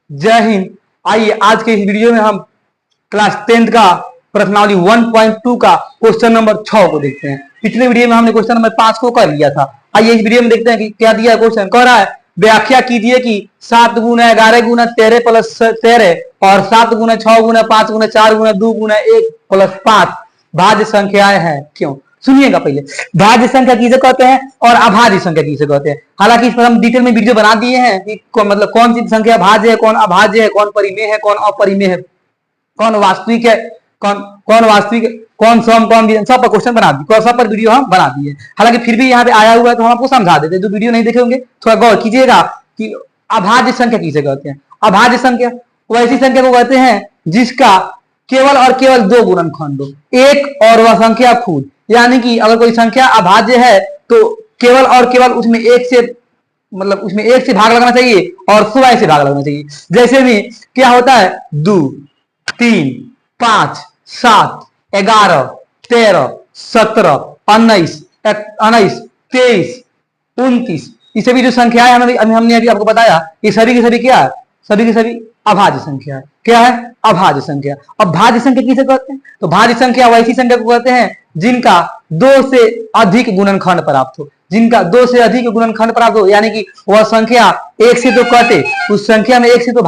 जय हिंद। आइए आज के इस वीडियो में हम क्लास 10th का प्रश्नावली 1.2 का क्वेश्चन नंबर 6 को देखते हैं। पिछले वीडियो में हमने क्वेश्चन नंबर 5 को कर लिया था। आइए इस वीडियो में देखते हैं कि क्या दिया है। क्वेश्चन कह रहा है व्याख्या कीजिए कि 7 गुना 11 गुना 13 प्लस 13 और 7 गुना 6 गुना 5 गुना 4 गुना 2 गुना 1 प्लस 5 भाज्य संख्याएं हैं क्यों। सुनिएगा, पहले भाज्य संख्या किसे कहते हैं और अभाज्य संख्या किसे कहते हैं। हालांकि इस पर हम डिटेल में वीडियो बना दिए हैं कि मतलब कौन सी संख्या भाज्य है, कौन अभाज्य है, कौन परिमेय है, कौन अपरिमेय है, कौन वास्तविक है, कौन वास्तविक, कौन सम, कौन विषम, सब पर क्वेश्चन बना दिए, सब पर वीडियो हम बना दिए। हालांकि फिर भी यहाँ पे आया हुआ है तो हम आपको समझा देते हैं। जो वीडियो नहीं देखे होंगे थोड़ा गौर कीजिएगा कि अभाज्य संख्या किसे कहते हैं। अभाज्य संख्या वो ऐसी संख्या को कहते हैं जिसका केवल और केवल दो गुणनखंड हो, एक और वह संख्या खुद। यानी कि अगर कोई संख्या अभाज्य है तो केवल और केवल उसमें एक से मतलब उसमें एक से भाग लगना चाहिए और सिवाय से भाग लगना चाहिए। जैसे में क्या होता है 2 3 5 7 11 13 17 19 23 29 ये सभी जो संख्याएं हमने अभी आपको बताया, ये सभी की सभी क्या है, सभी की सभी अभाज्य संख्या है। क्या है? अभाज्य संख्या। अब भाज्य संख्या किसे कहते हैं? तो भाज्य संख्या वैसी संख्या को कहते हैं जिनका दो से अधिक गुणनखंड प्राप्त हो, जिनका दो से अधिक गुणनखंड प्राप्त हो। यानी कि वह संख्या एक से तो कटे, उस संख्या में एक से तो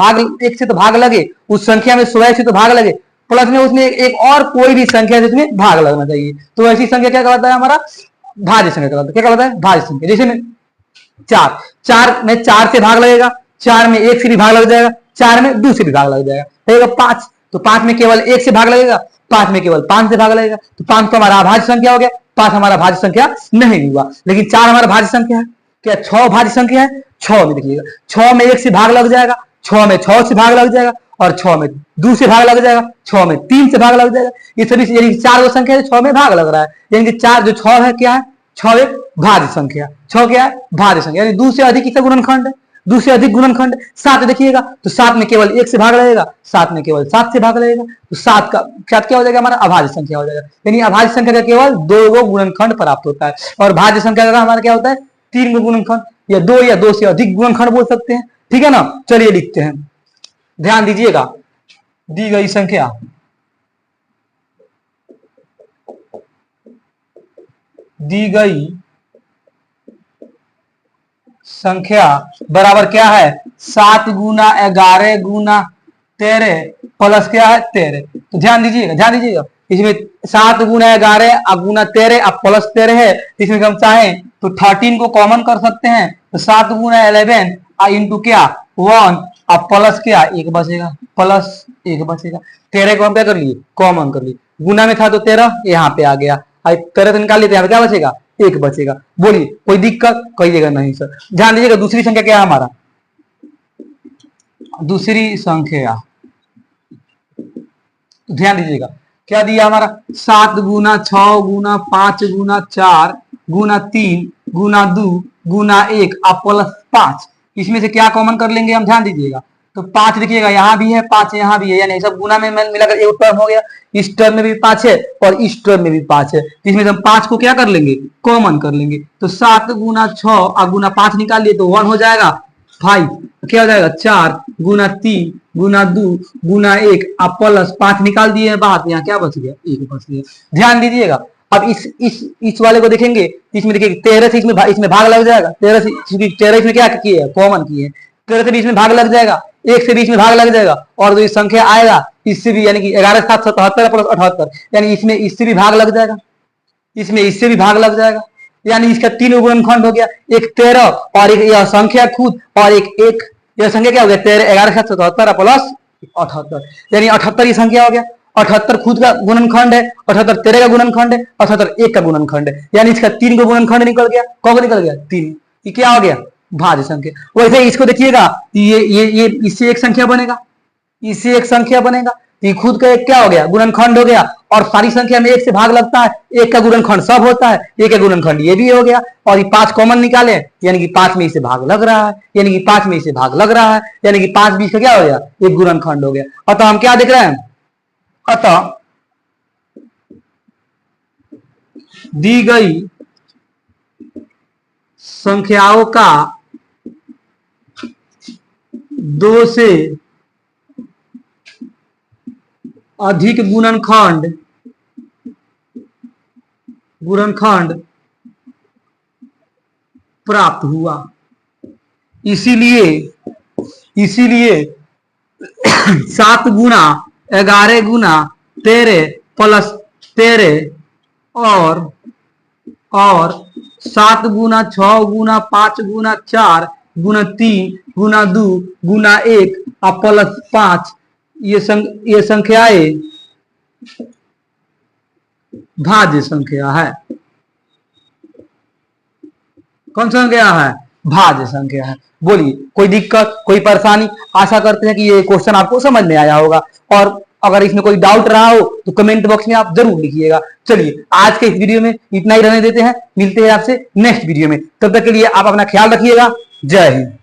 भाग लगे, उस संख्या में स्वयं से तो भाग लगे, प्लस में उसमें एक और कोई भी संख्या जिसमें भाग लगना चाहिए। तो ऐसी संख्या क्या कहलाता है? हमारा भाज्य संख्या कहलाता है। क्या कहलाता है? भाज्य संख्या। जैसे में चार में 4 से भाग लगेगा, 4 में 1 से भी भाग लग जाएगा, 4 में 2 से भी भाग लग जाएगा। 5 तो 5 में केवल 1 से भाग लगेगा, 5 में केवल 5 से भाग लगेगा। तो 5 तो हमारा अभाज्य संख्या हो गया, 5 हमारा भाज्य संख्या नहीं हुआ। लेकिन 4 हमारा भाज्य संख्या है। क्या 6 भाज्य संख्या है? 6 में देखिएगा 6 में 1 से भाग लग जाएगा, 6 में 6 से भाग लग जाएगा और 6 में 2 से भाग लग जाएगा, 6 में 3 से भाग लग जाएगा। ये सभी यानी 4 वो संख्या है 6 में भाग लग रहा है। यानी कि 4 जो 6 है क्या है? 6 एक भाज्य संख्या। 6 क्या है? भाज्य संख्या। यानी 2 से अधिक किसका गुणनखंड है? 2 से अधिक गुणनखंड। 7 देखिएगा तो 7 में केवल 1 से भाग लगेगा, 7 में केवल 7 से भाग लगेगा। तो 7 का क्या हो जाएगा? हमारा अभाज्य संख्या हो जाएगा। यानी अभाज्य संख्या का केवल 2 गुणनखंड प्राप्त होता है और भाज्य संख्या का हमारा क्या होता है? 3 गुणनखंड या 2 से अधिक गुणनखंड बोल सकते हैं। ठीक है ना। चलिए लिखते हैं, ध्यान दीजिएगा। दी गई संख्या बराबर क्या है? 7 गुना 11 गुना 13 प्लस क्या है? 13। तो ध्यान दीजिएगा इसमें 7 गुना 11 गुना 13 प्लस 13 है। इसमें हम चाहें तो 13 को कॉमन कर सकते हैं। तो 7 गुना 11 इंटू क्या 1 अब प्लस क्या 1 बचेगा, प्लस 1 बचेगा। 13 को हम क्या कर लिए? कॉमन कर लिए। गुना में था तो 13 यहाँ पे आ गया, 13 से निकाल लेते हैं, क्या बचेगा? 1 बचेगा। बोलिए कोई दिक्कत? कहिएगा नहीं सर। ध्यान दीजिएगा दूसरी संख्या क्या है हमारा? दूसरी संख्या ध्यान दीजिएगा क्या दिया हमारा? 7 गुना 6 गुना 5 गुना 4 गुना 3 गुना 2 गुना 1 प्लस 5। इसमें से क्या कॉमन कर लेंगे हम? ध्यान दीजिएगा तो 5 देखिएगा यहाँ भी है, 5 यहाँ भी है, यानी सब गुना में मिलाकर एक टर्म हो गया। इस टर्म में भी 5 है और इस टर्म में भी 5 है। इसमें से हम 5 को क्या कर लेंगे? कॉमन कर लेंगे। तो 7 गुना 6 गुना 5 निकाल लिए तो 1 हो जाएगा 5। क्या हो जाएगा? 4 गुना 3 गुना 2 गुना 1 प्लस 5 निकाल दिए हैं बाहर, यहाँ क्या बच गया? 1 बच गया। ध्यान दीजिएगा। अब इस वाले को देखेंगे, इसमें देखिए 13 से इसमें भाग लग जाएगा। 13 से, क्योंकि 13 इसमें क्या किए हैं? कॉमन किए हैं। 13 से बीच में भाग लग जाएगा, 1 से बीच में भाग लग जाएगा और जो संख्या आएगा इससे भी, यानी कि 11 7 77 प्लस 78, यानी इसमें इससे भी भाग लग जाएगा, इसमें इससे भी भाग लग जाएगा। यानी इसका 3 गुणनखंड हो गया, एक 13 और एक यह संख्या खुद और एक यह संख्या क्या हो गया? 13 11 7 77 प्लस 78, यानी 78 ये संख्या हो गया। 78 खुद का गुणनखंड है, 78 13 का गुणनखंड है, 78 1 का गुणनखंड है। यानी इसका 3 का गुणनखंड निकल गया। कौन निकल गया? 3। ये क्या हो गया? भाज्य संख्या। वैसे इसको देखिएगा ये इससे एक संख्या बनेगा, इससे एक संख्या बनेगा। ये खुद का एक क्या हो गया? गुणनखंड हो गया। और सारी संख्या में 1 से भाग लगता है, 1 का गुणनखंड सब होता है, 1 का गुणनखंड ये भी हो गया। और ये 5 कॉमन निकाले, यानी कि 5 में इसे भाग लग रहा है, यानी कि 5 में इसे भाग लग रहा है, यानी कि 5 बीच का क्या हो गया? एक गुणनखंड हो गया। अतः हम क्या देख रहे हैं? अतः दी गई संख्याओं का 2 से अधिक गुणनखंड गुणनखंड प्राप्त हुआ। इसीलिए इसीलिए 7 गुना 11 गुना 13 प्लस 13 और 7 गुना 6 गुना 5 गुना 4 गुना 3 गुना 2 गुना 1 और प्लस 5 ये संख्याएं भाज्य संख्या है। कौन सा संख्या है? भाज्य संख्या है। बोलिए, कोई दिक्कत, कोई परेशानी? आशा करते हैं कि ये क्वेश्चन आपको समझ में आया होगा, और अगर इसमें कोई डाउट रहा हो तो कमेंट बॉक्स में आप जरूर लिखिएगा। चलिए, आज के इस वीडियो में इतना ही रहने देते हैं, मिलते हैं आपसे नेक्स्ट वीडियो में। तब तक के लिए आप अपना ख्याल रखिएगा। जय हिंद।